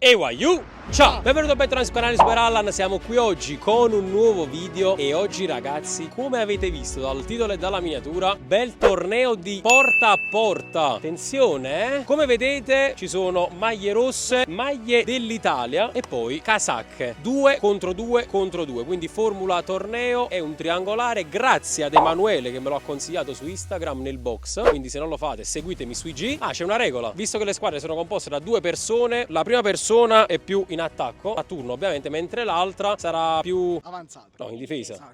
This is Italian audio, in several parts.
EYU! Ciao, benvenuto e bentornati sul canale Super Allan, siamo qui oggi con un nuovo video e oggi ragazzi, come avete visto dal titolo e dalla miniatura, bel torneo di porta a porta. Attenzione, come vedete ci sono maglie rosse, maglie dell'Italia e poi casacche, 2 contro 2 contro 2, quindi formula torneo è un triangolare grazie ad Emanuele che me lo ha consigliato su Instagram nel box, quindi se non lo fate seguitemi su IG. C'è una regola, visto che le squadre sono composte da 2 persone, la prima persona è più in attacco, a turno ovviamente, mentre l'altra sarà più avanzata. No, in difesa.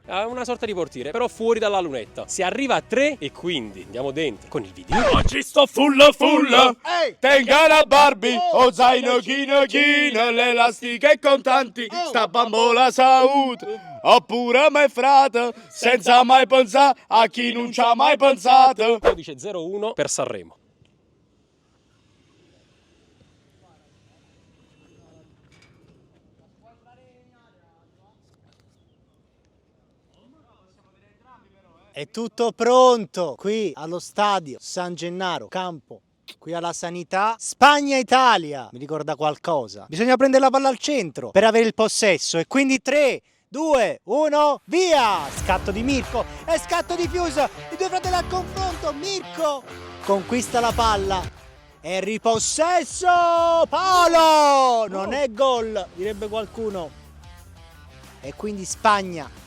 È una sorta di portiere, però fuori dalla lunetta. Si arriva a 3 e quindi andiamo dentro con il video. Oggi sto full. Tenga la Barbie, o zaino chino, le elastiche contanti, sta bambola salute. Oppure mai frate, senza mai pensare a chi non ci ha mai pensato. Codice 01 per Sanremo. È tutto pronto qui allo stadio San Gennaro, campo. Qui alla Sanità, Spagna-Italia, mi ricorda qualcosa. Bisogna prendere la palla al centro per avere il possesso e quindi 3, 2, 1, via! Scatto di Mirko e scatto di Fuse, i due fratelli al confronto, Mirko conquista la palla e ripossesso, palo! Non è gol, direbbe qualcuno. E quindi Spagna,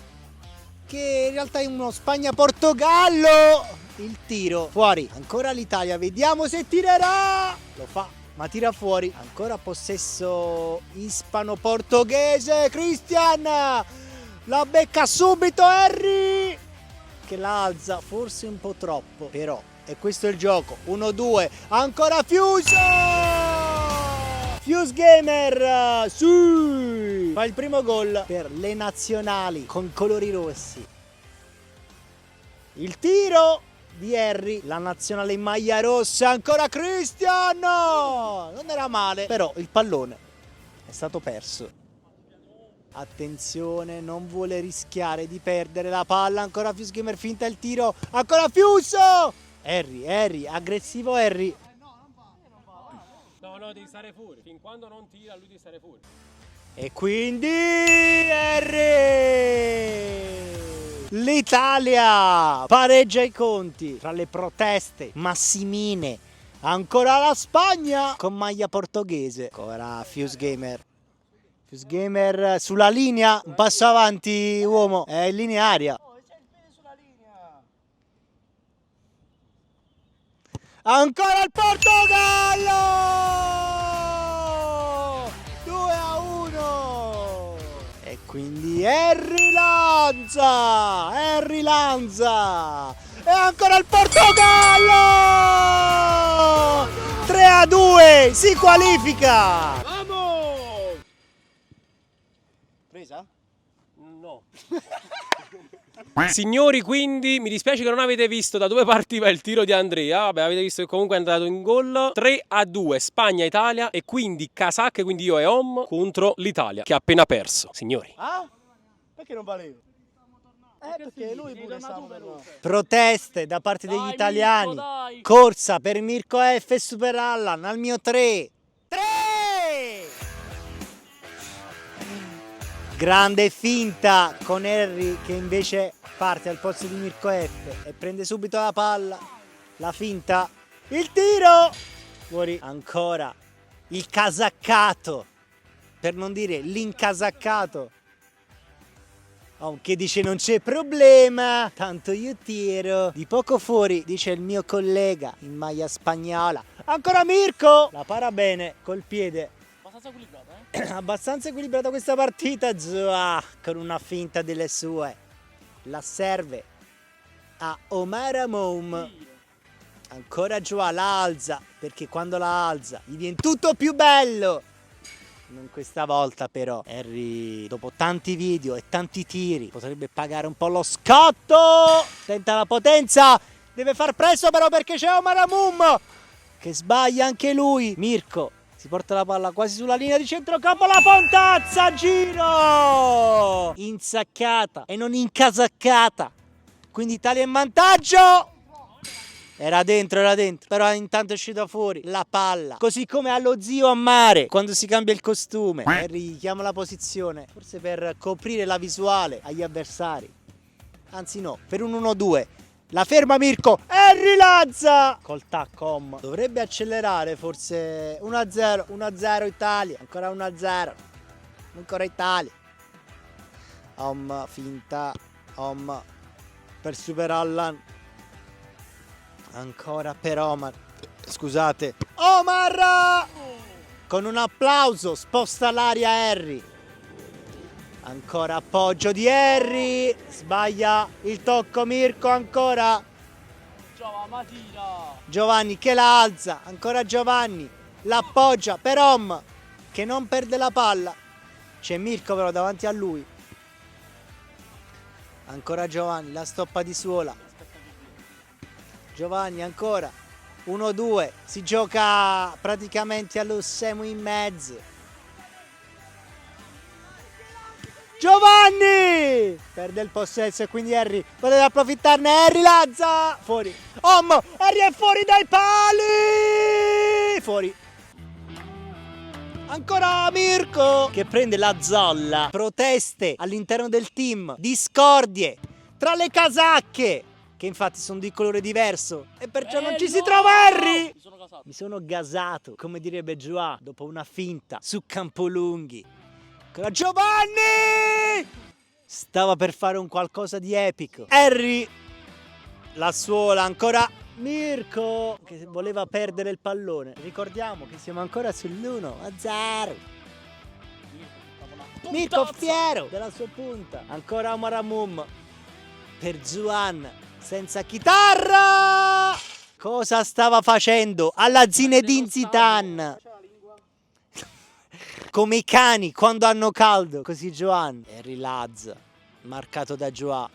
che in realtà è uno Spagna-Portogallo. Il tiro fuori, ancora l'Italia, vediamo se tirerà, lo fa ma tira fuori, ancora possesso ispano-portoghese, Christian la becca subito Harry che la alza forse un po' troppo, però e questo è il gioco. 1-2, ancora Fuse Gamer, sì! Fa il primo gol per le nazionali con colori rossi. Il tiro di Harry, la nazionale in maglia rossa, ancora Christian! Non era male, però il pallone è stato perso. Attenzione, non vuole rischiare di perdere la palla, ancora Fuse Gamer, finta il tiro, ancora Fuse! Harry, aggressivo Harry. No, devi stare fuori. Fin quando non tira, lui deve stare fuori. E quindi Harry! L'Italia pareggia i conti tra le proteste massimine. Ancora la Spagna con maglia portoghese. Ancora Fuse Gamer. Fuse Gamer sulla linea. Un passo avanti, uomo. È in linea aria. Ancora il Portogallo! 2-1! E quindi Harry Lanza! E ancora il Portogallo! 3-2! Si qualifica! Vamos! Presa? No. Signori, quindi mi dispiace che non avete visto da dove partiva il tiro di Andrea. Vabbè, avete visto che comunque è andato in gol. 3-2 Spagna-Italia e quindi casacche, quindi io e Om contro l'Italia che ha appena perso. Signori, Ah? Perché non valevo? Perché lui pure stava. Proteste da parte degli italiani. Mirko, dai. Corsa per Mirko F e Super Allan al mio 3. Grande finta con Harry che invece parte al posto di Mirko F e prende subito la palla. La finta, il tiro fuori, ancora il casaccato, per non dire l'incasaccato, che dice non c'è problema, tanto io tiro. Di poco fuori, dice il mio collega in maglia spagnola. Ancora Mirko, la para bene col piede. Abbastanza equilibrato, Abbastanza equilibrata questa partita, Zoa, con una finta delle sue. La serve a Omar Amoum. Ancora Joa la alza, perché quando la alza gli viene tutto più bello. Non questa volta però. Harry, dopo tanti video e tanti tiri, potrebbe pagare un po' lo scotto. Tenta la potenza, deve far presto però perché c'è Omar Amoum che sbaglia anche lui. Mirko si porta la palla quasi sulla linea di centrocampo, la pontazza, giro! Insaccata e non incasaccata. Quindi Italia in vantaggio. Era dentro, però intanto è uscita fuori la palla. Così come allo zio a mare, quando si cambia il costume. E richiama la posizione, forse per coprire la visuale agli avversari. Anzi no, per un 1-2. La ferma Mirko e rilanza! Col tacco dovrebbe accelerare forse. 1-0, 1-0 Italia. Ancora 1-0. Ancora Italia. Finta. Per Super Allan. Ancora per Omar. Scusate. Omar! Con un applauso sposta l'aria Harry. Ancora appoggio di Harry. Sbaglia il tocco Mirko ancora. Giovanni che la alza. Ancora Giovanni. L'appoggia per Om, che non perde la palla. C'è Mirko però davanti a lui. Ancora Giovanni. La stoppa di Suola. Giovanni ancora 1-2, si gioca praticamente allo semo in mezzo. Giovanni perde il possesso e quindi Harry poteva approfittarne. Harry lanza fuori. Harry è fuori dai pali. Fuori. Ancora Mirko che prende la zolla. Proteste all'interno del team, discordie tra le casacche, che infatti sono di colore diverso e perciò non ci si trova Harry. Mi sono gasato, come direbbe Joa dopo una finta su Campolunghi. Ancora Giovanni stava per fare un qualcosa di epico. Harry la suola. Ancora Mirko che voleva perdere il pallone. Ricordiamo che siamo ancora sull'1-0. Mirko fiero della sua punta. Ancora Omaramum per Zuan senza chitarra. Cosa stava facendo? Alla Zinedine Zidane. Come i cani quando hanno caldo. Così Joan. E Rilaz marcato da Joa.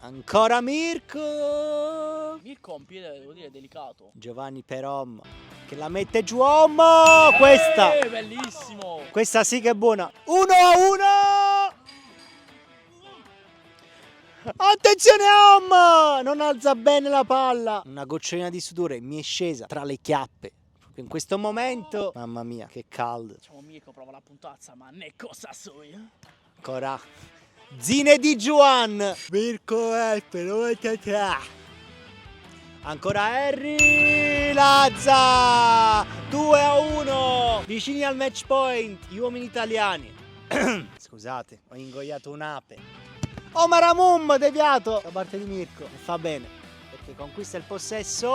Ancora Mirko. Mirko ha un piede, devo dire, delicato. Giovanni Perom che la mette giù. Questa bellissimo. Questa sì che è buona. 1-1. Attenzione Om! Non alza bene la palla. Una gocciolina di sudore mi è scesa tra le chiappe. In questo momento, mamma mia, che caldo. Diciamo Mirko prova la puntazza, ma ne cosa so io? Ancora Zine di Juan. Mirko però ancora Harry Lazza. 2-1. Vicini al match point, gli uomini italiani. Scusate, ho ingoiato un'ape. Omaramum deviato da parte di Mirko. E fa bene, perché conquista il possesso.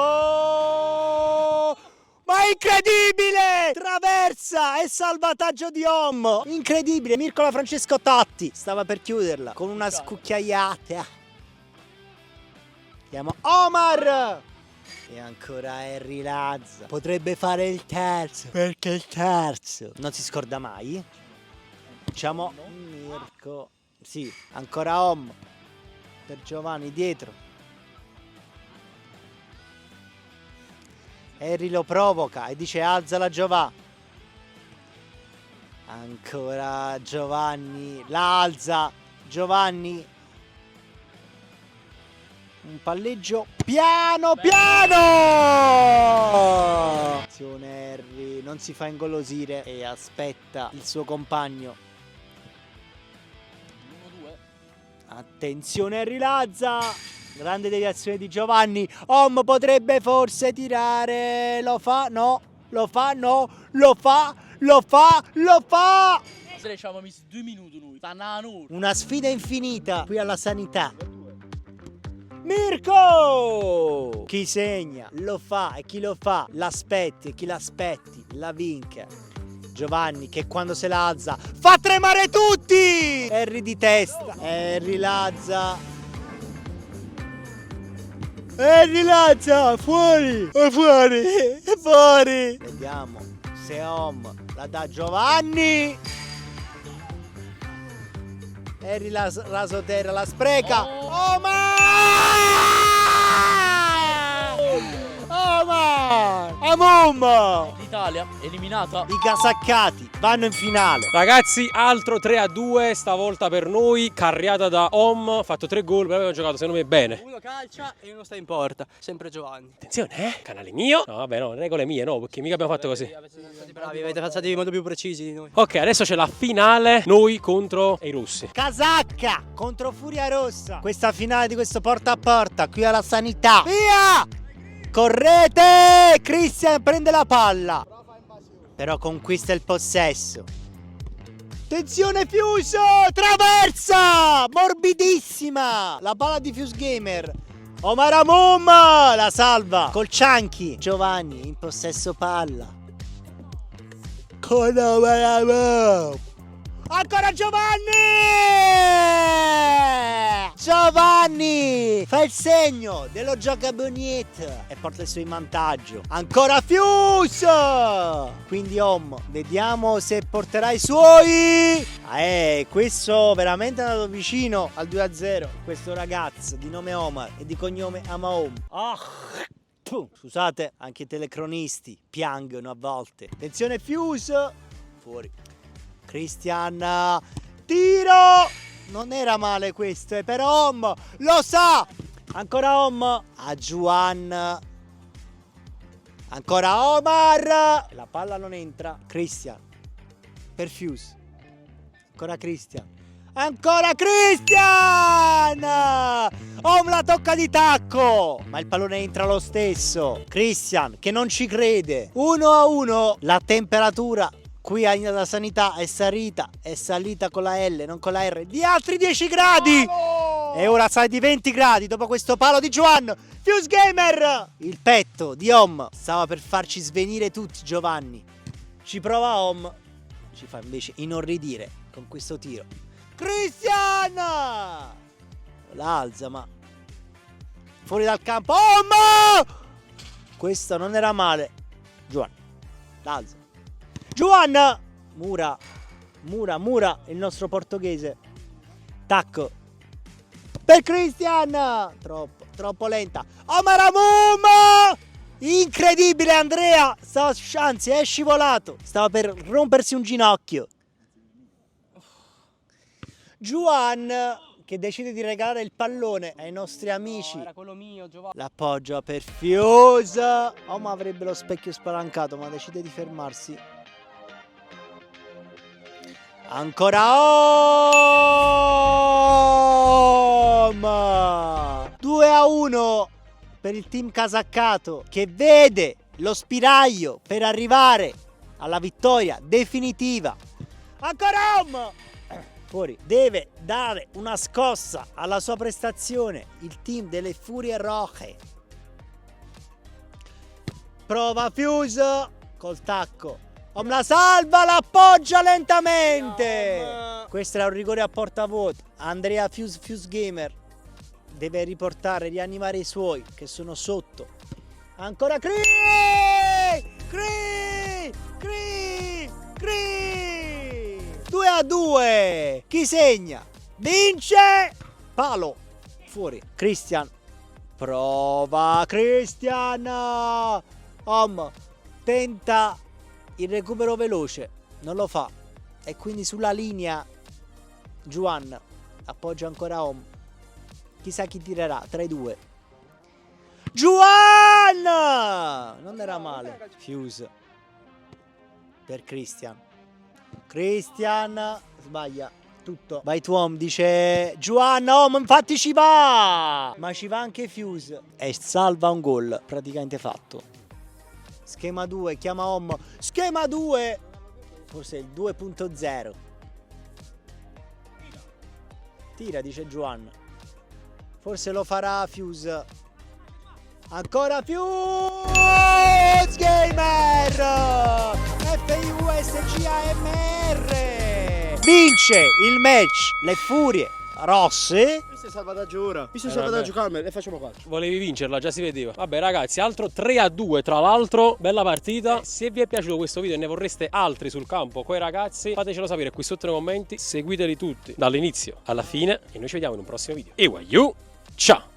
Ma incredibile! Traversa e salvataggio di Om. Incredibile, Mirko la Francesco Totti. Stava per chiuderla con una scucchiaiata. Chiama Omar. E ancora Harry Lazza. Potrebbe fare il terzo, perché il terzo non si scorda mai. Diciamo Mirko. Sì, ancora Om per Giovanni dietro. Harry lo provoca e dice alzala Giova. Ancora Giovanni, la alza Giovanni. Un palleggio piano piano. Attenzione Harry, non si fa ingolosire e aspetta il suo compagno. Attenzione Harry Lazza. Grande deviazione di Giovanni. Om potrebbe forse tirare. Lo fa? No. Lo fa? No. Lo fa? Lo fa? Lo fa! Se ci avevamo messo 2 minuti noi. Una sfida infinita qui alla sanità. Mirko! Chi segna? Lo fa e chi lo fa? L'aspetti e chi l'aspetti la vinca. Giovanni che quando se la alza fa tremare tutti! Harry di testa. Harry Lazza. Harry Lazza, fuori! Fuori! Fuori! Vediamo se Om la dà Giovanni. Harry rasoterra, la spreca. Omar! Omar! Amum! l'Italia eliminata. I casaccati vanno in finale. Ragazzi, altro 3-2, stavolta per noi, carriata da Om, fatto 3 gol, però abbiamo giocato secondo me bene. Uno calcia e uno sta in porta, sempre Giovanni. Attenzione, canale mio. No, vabbè, no, regole mie, no, perché mica abbiamo fatto così. Siete stati bravi, avete fatto in modo più precisi di noi. Ok, adesso c'è la finale, noi contro i russi. Casacca contro Furia Rossa. Questa finale di questo porta a porta qui alla Sanità. Via! Correte! Christian prende la palla. Però conquista il possesso. Attenzione Fuse! Traversa! Morbidissima! La palla di Fuse Gamer. Omar Amum la salva col Cianchi. Giovanni in possesso palla. Con Omar Amum. Ancora Giovanni! Giovanni fa il segno dello gioca Boniet e porta il suo in vantaggio. Ancora Fuse! Quindi Om, vediamo se porterà i suoi. Questo veramente è andato vicino al 2-0. Questo ragazzo di nome Omar e di cognome Amaom. Scusate, anche i telecronisti piangono a volte. Attenzione Fuse! Fuori. Christian, tiro! Non era male questo, per Om, lo sa! Ancora Om, a Juan. Ancora Omar! La palla non entra, Christian. Per Fuse. Ancora Christian. Ancora Christian! Om la tocca di tacco! Ma il pallone entra lo stesso. Christian, che non ci crede. 1-1, la temperatura qui alla Sanità è salita con la L, non con la R, di altri 10 gradi! E ora sale di 20 gradi dopo questo palo di Juan. Fuse Gamer! Il petto di Om stava per farci svenire tutti, Giovanni. Ci prova Om, ci fa invece inorridire con questo tiro. Christian! La alza, ma fuori dal campo. Om! Questo non era male. Juan, la alza. Juan! Mura, il nostro portoghese. Tacco. Per Christian! Troppo lenta. Omar Amum! Incredibile Andrea! Anzi, è scivolato. Stava per rompersi un ginocchio. Juan, che decide di regalare il pallone ai nostri amici. No, era quello mio, Giovanni. L'appoggia per Fuse. Oma avrebbe lo specchio spalancato, ma decide di fermarsi. Ancora Om! 2-1 per il team casaccato, che vede lo spiraglio per arrivare alla vittoria definitiva. Ancora Om! Fuori. Deve dare una scossa alla sua prestazione il team delle Furie Roche. Prova Fuse col tacco. Om la salva, l'appoggia lentamente. Questo era un rigore a porta vuota. Andrea Fuse Gamer deve rianimare i suoi che sono sotto. Ancora 2-2. Chi segna? Vince. Palo. Fuori. Christian. Prova Christian. Om tenta il recupero veloce, non lo fa, e quindi sulla linea Juan appoggia ancora Om. Chissà chi tirerà tra i due. Juan! Non era male. Fuse per Christian. Christian sbaglia tutto. Vai tu Om, dice Juan. Om infatti ci va, ma ci va anche Fuse e salva un gol praticamente fatto. Schema 2, chiama Om. Schema 2. Forse il 2.0. Tira, dice Juan. Forse lo farà Fuse. Ancora Fuse Gamer. FUSGAMR. Vince il match le Furie Rosse. Questo è salvataggio ora. Questo è salvataggio Camel e facciamo calcio. Volevi vincerla, già si vedeva. Vabbè ragazzi, altro 3-2 tra l'altro. Bella partita. Se vi è piaciuto questo video e ne vorreste altri sul campo coi ragazzi, fatecelo sapere qui sotto nei commenti. Seguiteli tutti dall'inizio alla fine e noi ci vediamo in un prossimo video. E ciao!